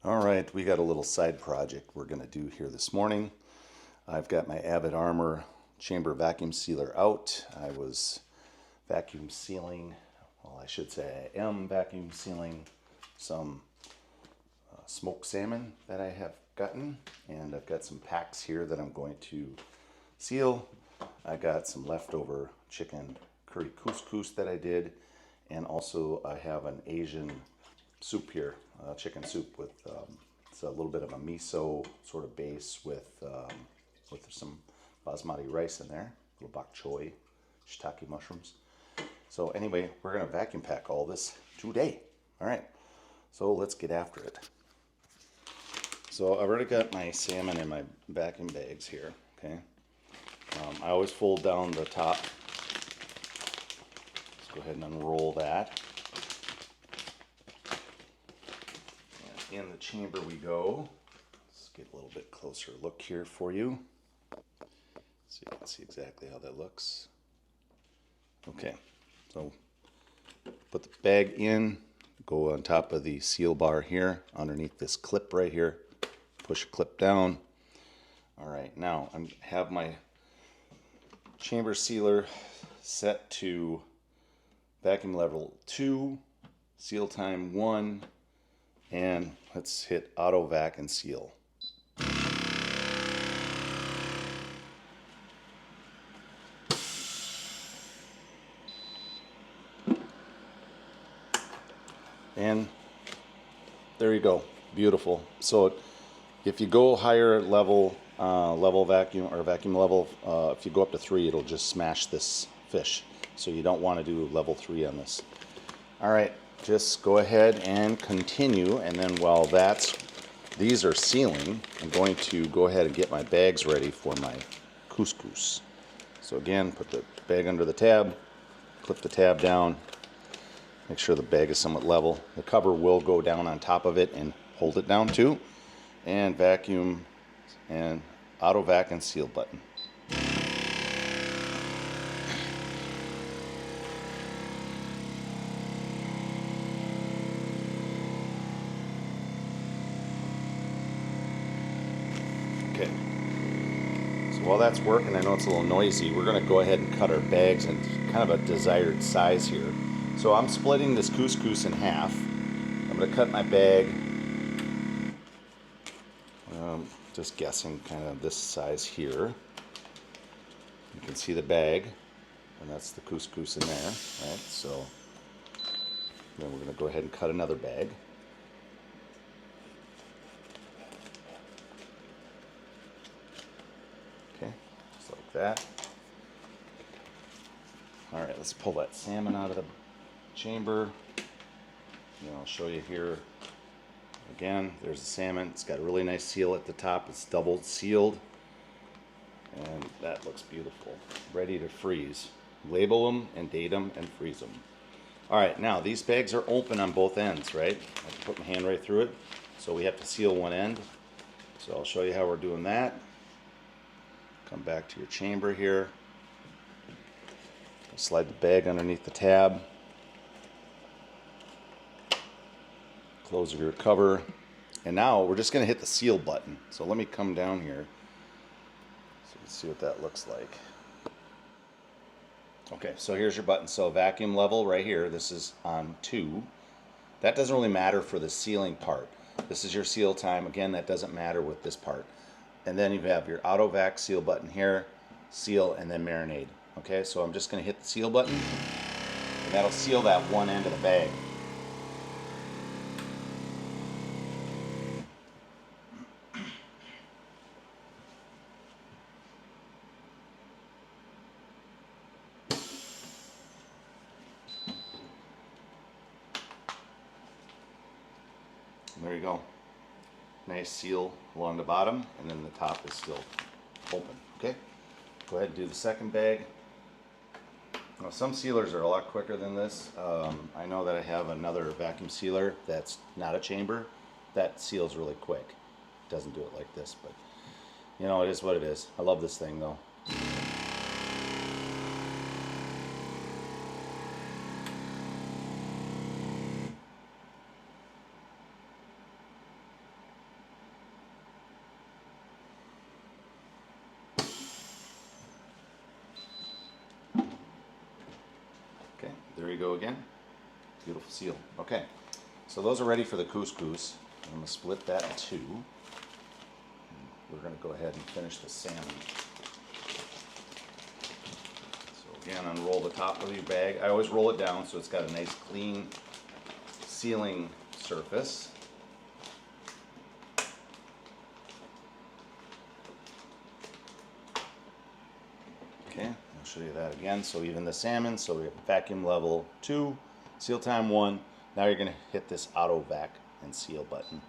All right, we got a little side project we're going to do here this morning. I've got my Avid Armor chamber vacuum sealer out. I was vacuum sealing, well, I should say I am vacuum sealing some smoked salmon that I have gotten, and I've got some packs here that I'm going to seal. I got some leftover chicken curry couscous that I did, and also I have an Asian soup here, chicken soup with it's a little bit of a miso sort of base with some basmati rice in there, a little bok choy, shiitake mushrooms. So anyway, we're going to vacuum pack all this today. All right, so let's get after it. So I've already got my salmon in my vacuum bags here, okay? I always fold down the top. Let's go ahead and unroll that. And in the chamber we go. Let's get a little bit closer look here for you, so you can see exactly how that looks. Okay, so put the bag in, go on top of the seal bar here, underneath this clip right here, push a clip down. All right, now I have my chamber sealer set to vacuum level 2, seal time 1, and let's hit auto vac and seal. And there you go, beautiful. So if you go higher level vacuum or vacuum level, if you go up to 3, it'll just smash this fish. So you don't want to do level 3 on this. All right, just go ahead and continue, and then while these are sealing, I'm going to go ahead and get my bags ready for my couscous. So again, put the bag under the tab, clip the tab down, make sure the bag is somewhat level. The cover will go down on top of it and hold it down too. And vacuum and auto vac and seal button. Okay. So while that's working, I know it's a little noisy, we're going to go ahead and cut our bags in kind of a desired size here. So I'm splitting this couscous in half. I'm going to cut my bag, just guessing kind of this size here. You can see the bag, and that's the couscous in there, right? So then we're going to go ahead and cut another bag. Okay, just like that. All right, let's pull that salmon out of the chamber. And I'll show you here. Again, there's the salmon. It's got a really nice seal at the top. It's double sealed, and that looks beautiful. Ready to freeze. Label them and date them and freeze them. All right, now these bags are open on both ends, right? I can put my hand right through it, so we have to seal one end. So I'll show you how we're doing that. Come back to your chamber here. Slide the bag underneath the tab. Close your cover, and now we're just going to hit the seal button. So let me come down here so you can see what that looks like. Okay, so here's your button. So vacuum level right here, this is on 2. That doesn't really matter for the sealing part. This is your seal time. Again, that doesn't matter with this part. And then you have your auto vac seal button here, seal, and then marinade. Okay, so I'm just going to hit the seal button, and that'll seal that one end of the bag. There you go. Nice seal along the bottom, and then the top is still open. Okay, go ahead and do the second bag. Now, some sealers are a lot quicker than this. I know that I have another vacuum sealer that's not a chamber that seals really quick. It doesn't do it like this, but you know, it is what it is. I love this thing though. you go again. Beautiful seal. Okay, so those are ready for the couscous. I'm going to split that in two. We're going to go ahead and finish the salmon. So again, unroll the top of your bag. I always roll it down so it's got a nice clean sealing surface. Okay, I'll show you that again. So even the salmon, so we have vacuum level 2, seal time 1. Now you're going to hit this auto vac and seal button.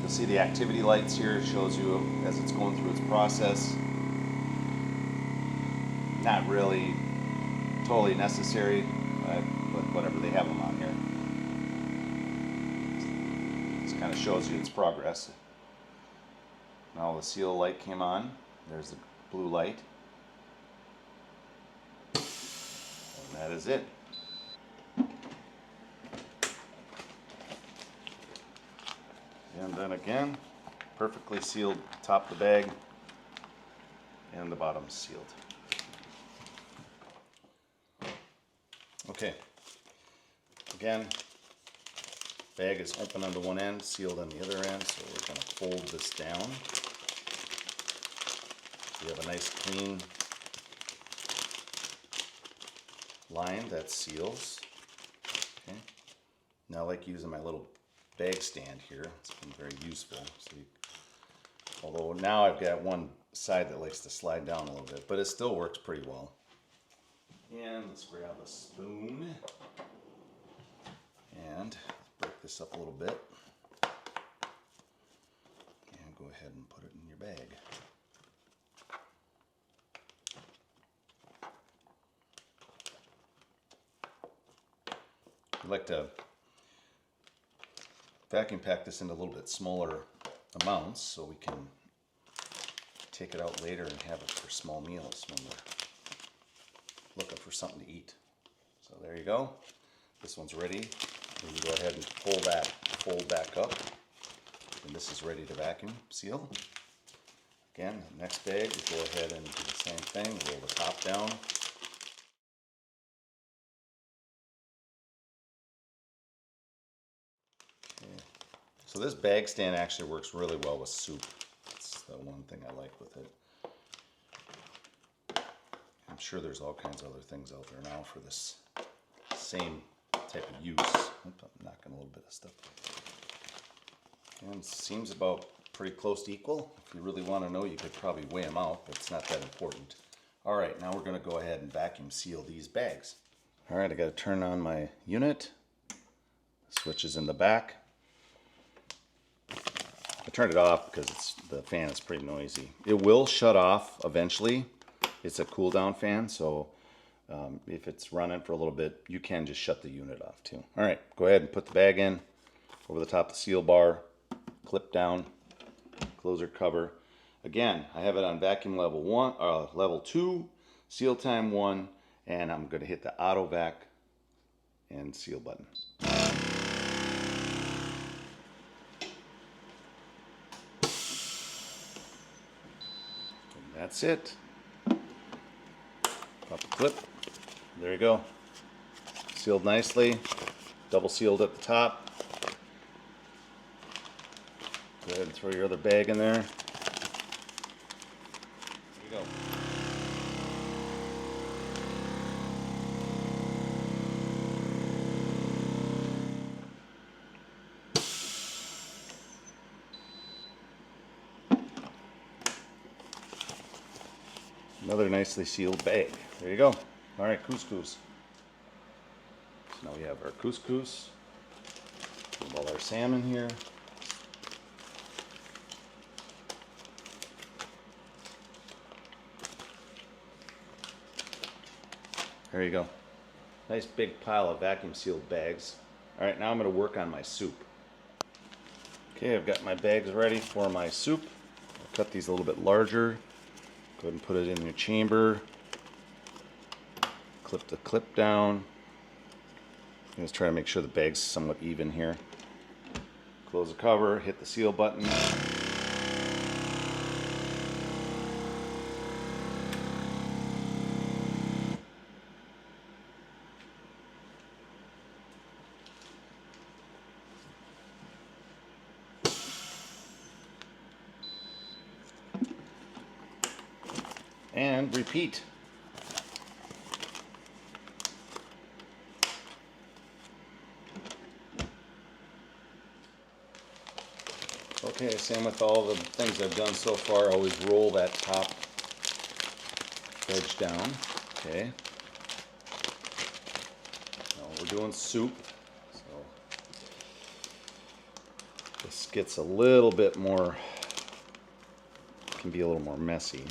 You'll see the activity lights here. It shows you as it's going through its process. Not really totally necessary, but whatever, they have them on here. This kind of shows you its progress. Now the seal light came on. There's the blue light. And that is it. And then again, perfectly sealed top of the bag and the bottom sealed. Okay, again, bag is open on the one end, sealed on the other end, so we're going to fold this down. We have a nice clean line that seals. Okay. Now I like using my little bag stand here. It's been very useful. So although now I've got one side that likes to slide down a little bit, but it still works pretty well. And let's grab a spoon and break this up a little bit. And go ahead and put it in your bag. I'd like to vacuum pack this into a little bit smaller amounts so we can take it out later and have it for small meals when we're looking for something to eat. So there you go. This one's ready. You can go ahead and pull that fold back up. And this is ready to vacuum seal. Again, the next bag, we go ahead and do the same thing. Roll the top down. Okay. So this bag stand actually works really well with soup. That's the one thing I like with it. I'm sure there's all kinds of other things out there now for this same type of use. Oops, I'm knocking a little bit of stuff. And it seems about pretty close to equal. If you really want to know, you could probably weigh them out, but it's not that important. All right, now we're going to go ahead and vacuum seal these bags. All right, I got to turn on my unit. The switch is in the back. I turned it off because the fan is pretty noisy. It will shut off eventually. It's a cool down fan, so if it's running for a little bit, you can just shut the unit off too. All right, go ahead and put the bag in over the top of the seal bar, clip down, close your cover. Again, I have it on vacuum level 2, seal time 1, and I'm going to hit the auto vac and seal button. And that's it. Pop the clip. There you go. Sealed nicely. Double sealed at the top. Go ahead and throw your other bag in there. There you go. Another nicely sealed bag. There you go. All right, couscous. So now we have our couscous. We have all our salmon here. There you go. Nice big pile of vacuum sealed bags. All right, now I'm going to work on my soup. Okay, I've got my bags ready for my soup. I'll cut these a little bit larger. Go ahead and put it in your chamber. Clip the clip down. Let's try to make sure the bag's somewhat even here. Close the cover, hit the seal button. and repeat. Okay, same with all the things I've done so far. Always roll that top edge down. Okay. Now we're doing soup, so this gets a little bit more, can be a little more messy.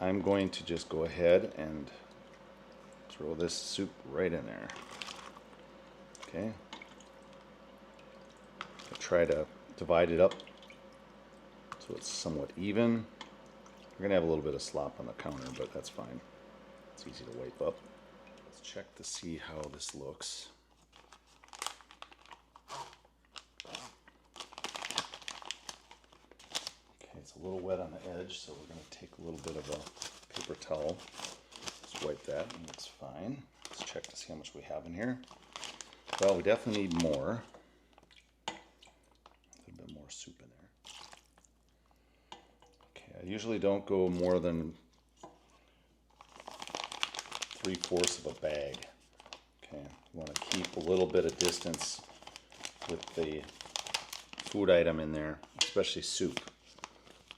I'm going to just go ahead and throw this soup right in there. Okay. Try to divide it up so it's somewhat even. We're going to have a little bit of slop on the counter, but that's fine. It's easy to wipe up. Let's check to see how this looks. Okay, it's a little wet on the edge, so we're going to take a little bit of a paper towel. Just wipe that, and it's fine. Let's check to see how much we have in here. Well, we definitely need more. A little bit more soup in there. Okay, I usually don't go more than 3/4 of a bag. Okay, you want to keep a little bit of distance with the food item in there, especially soup.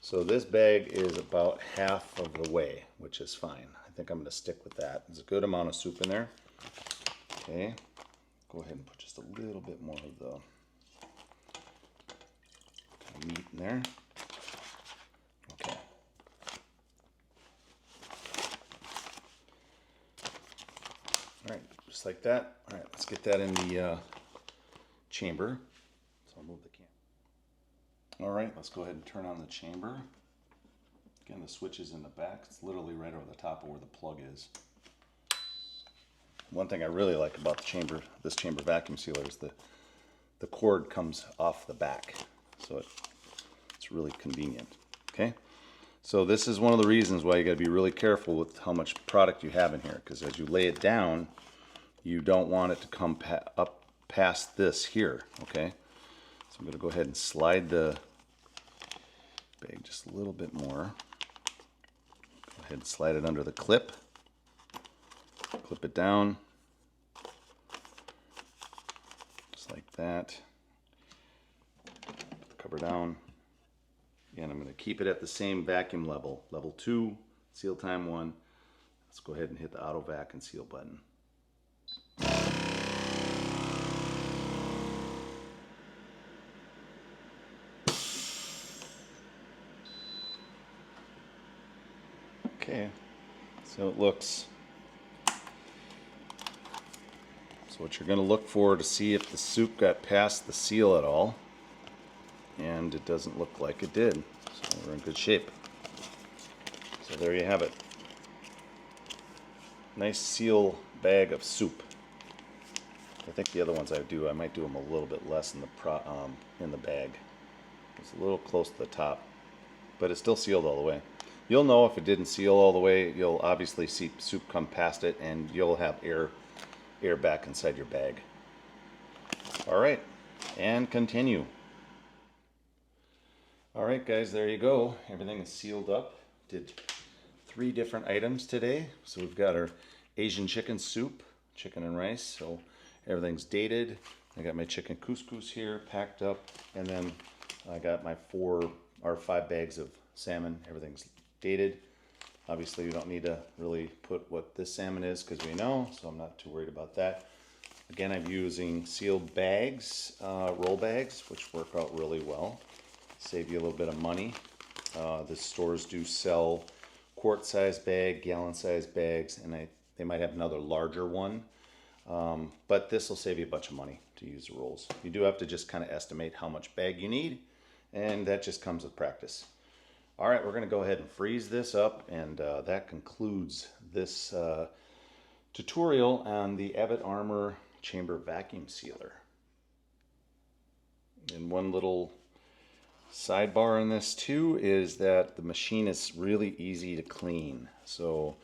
So this bag is about half of the way, which is fine. I think I'm going to stick with that. There's a good amount of soup in there. Okay, go ahead and put just a little bit more of the meat in there. Okay. All right, just like that. All right, let's get that in the chamber. So I'll move the can. All right, let's go ahead and turn on the chamber. Again, the switch is in the back. It's literally right over the top of where the plug is. One thing I really like about the chamber, this chamber vacuum sealer, is the cord comes off the back, so it's really convenient. Okay, so this is one of the reasons why you got to be really careful with how much product you have in here, because as you lay it down, you don't want it to come up past this here. Okay, so I'm going to go ahead and slide the bag just a little bit more. Go ahead and slide it under the clip. Clip it down. Just like that. Put the cover down. Again, I'm going to keep it at the same vacuum level. Level 2, seal time 1. Let's go ahead and hit the auto vac and seal button. Okay, so it looks. So what you're going to look for to see if the soup got past the seal at all, and it doesn't look like it did, so we're in good shape. So there you have it. Nice seal bag of soup. I think the other ones I might do them a little bit less in the bag. It's a little close to the top, but it's still sealed all the way. You'll know if it didn't seal all the way. You'll obviously see soup come past it, and you'll have air back inside your bag. All right, and continue. All right, guys, there you go. Everything is sealed up. Did 3 different items today. So we've got our Asian chicken soup, chicken and rice. So everything's dated. I got my chicken couscous here packed up, and then I got my 5 bags of salmon. Everything's dated. Obviously, you don't need to really put what this salmon is because we know, so I'm not too worried about that. Again, I'm using sealed bags, roll bags, which work out really well. Save you a little bit of money. The stores do sell quart-sized bag, gallon-sized bags, and they might have another larger one. But this will save you a bunch of money to use the rolls. You do have to just kind of estimate how much bag you need, and that just comes with practice. All right, we're going to go ahead and freeze this up, and that concludes this tutorial on the Avid Armor Chamber Vacuum Sealer. And one little sidebar on this too is that the machine is really easy to clean. So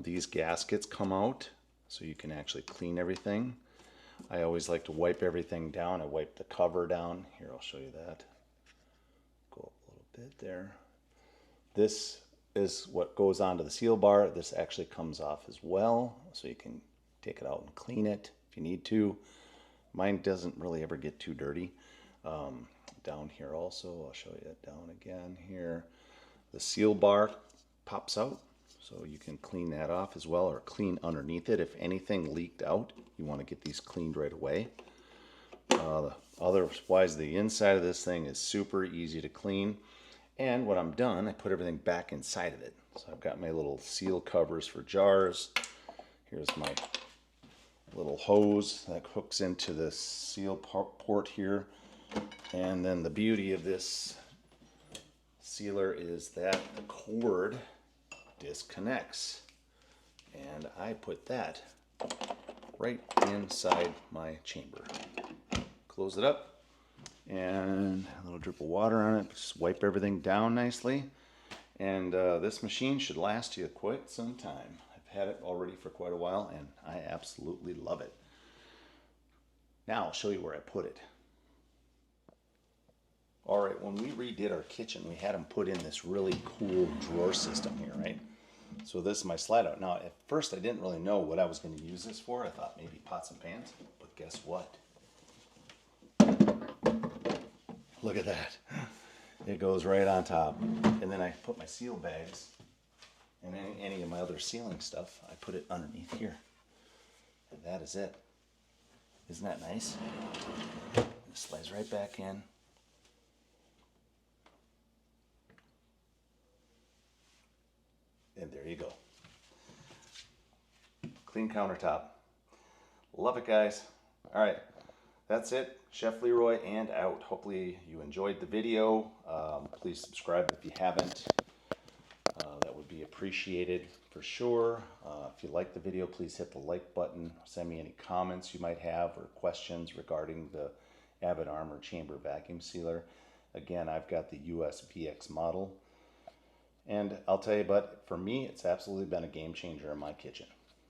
these gaskets come out, so you can actually clean everything. I always like to wipe everything down. I wipe the cover down. Here, I'll show you that. Go up a little bit there. This is what goes onto the seal bar. This actually comes off as well, so you can take it out and clean it if you need to. Mine doesn't really ever get too dirty. Down here also, I'll show you that down again here. The seal bar pops out, so you can clean that off as well, or clean underneath it. If anything leaked out, you want to get these cleaned right away. Otherwise, the inside of this thing is super easy to clean. And when I'm done, I put everything back inside of it. So I've got my little seal covers for jars. Here's my little hose that hooks into the seal port here. And then the beauty of this sealer is that the cord disconnects. And I put that right inside my chamber. Close it up, and a little drip of water on it. Just wipe everything down nicely. And this machine should last you quite some time. I've had it already for quite a while, and I absolutely love it. Now I'll show you where I put it. All right, when we redid our kitchen, we had them put in this really cool drawer system here, right? So this is my slide out. Now, at first, I didn't really know what I was going to use this for. I thought maybe pots and pans, but guess what? Look at that. It goes right on top. And then I put my seal bags and any of my other sealing stuff, I put it underneath here. And that is it. Isn't that nice? It slides right back in. And there you go. Clean countertop. Love it, guys. All right, that's it. Chef Leroy and out. Hopefully you enjoyed the video. Please subscribe if you haven't. That would be appreciated for sure. If you like the video, please hit the like button. Send me any comments you might have or questions regarding the Avid Armor Chamber Vacuum Sealer. Again, I've got the Usvx model. And I'll tell you, but for me, it's absolutely been a game changer in my kitchen.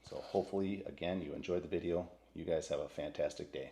So hopefully, again, you enjoyed the video. You guys have a fantastic day.